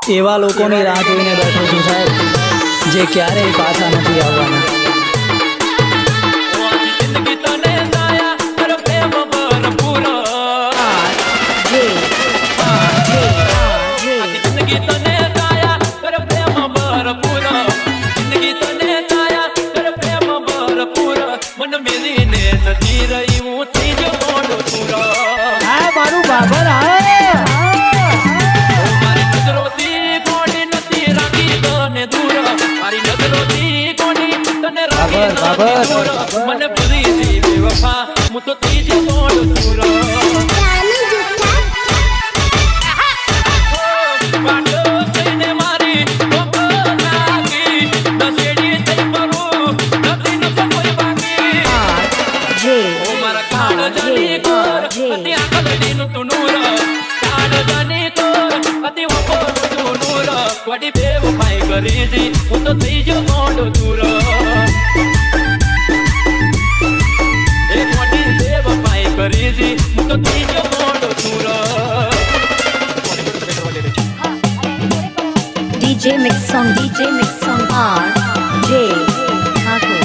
એવા લોકોની રાહ જોઈને બેઠો છું સાહેબ, જે ક્યારેય પાછા નથી આવવાના. મને પૂરી દી બેવફા હું તો ત્રીજો મોડ પૂરો પાટો થઈને મારી ઓપો નાગી દસેડી થઈ મરું નથી ન કોઈ બાકી ઓ મારા કાળ જાની કોર અતિ આકલડી નું તું નૂર કાળ જાની કોર અતિ ઓપો તું નૂર વડી બેવફાઈ કરી દી હું તો ત્રીજો મોડ પૂરો કરીજી હું તો ત્રીજો મોડો ચૂરો DJ Mix Song RJ Thakur.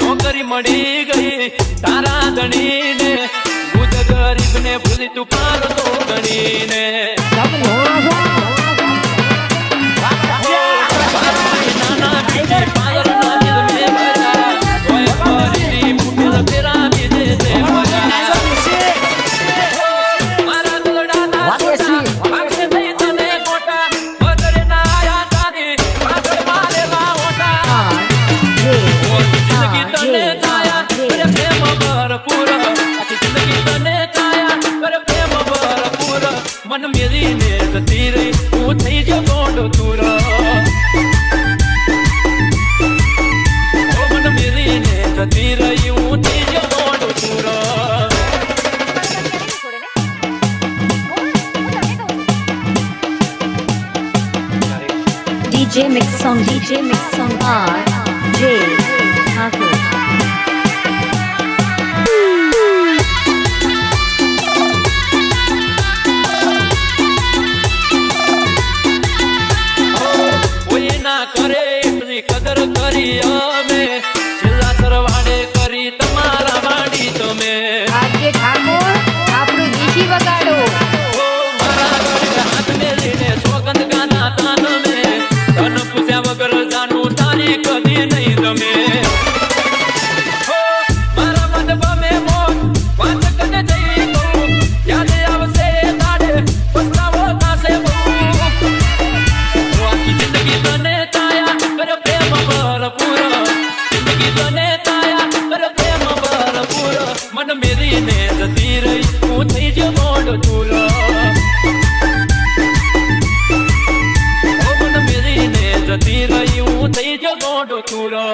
નોકરી મળી ગઈ તારા ધણીને ગરીબ ને ભૂલી તું પાર તો ગણીને નાના બીજે પાયર ના દિલ મે ભરા કોઈ ફરી મુઠલ ફેરા બીજે તે ભરા મારા દોડા ના વાગે થઈ તને કોટા બદરે ના આયા તારી પાછળ મારેલા ઓટા જિંદગી તને કાયા પ્રેમ ભરપૂર મન મેરી ને જતી રહી હું થઈ ગયો ગોંડો તુરો મન મેરી ને જતી રહી હું થઈ ગયો ગોંડો તુરો DJ Mix Song RJ Thakur. કરે એટલી કદર કરી અમે છેલ્લા સરવાડે કરી તમારા વાડી તમે આજે ઠાકોર આપણું દેશી વગાડો મારા ગળે હાથ મેલીને સોગંદ ગાના તાન મે તન પૂછ્યા વગર જાનું તારી કદી નહીં તમે મારા મન બમે મોત વાત કને જઈ કહું યાદ આવશે તારે પસ્તાવો થાશે બહુ આખી જિંદગી તને મન મેરી ને જતી રહી હું થઈ ગયો મોડો ચૂરો મન મેરી ને જતી રહી હું થઈ ગયો મોડો ચૂરો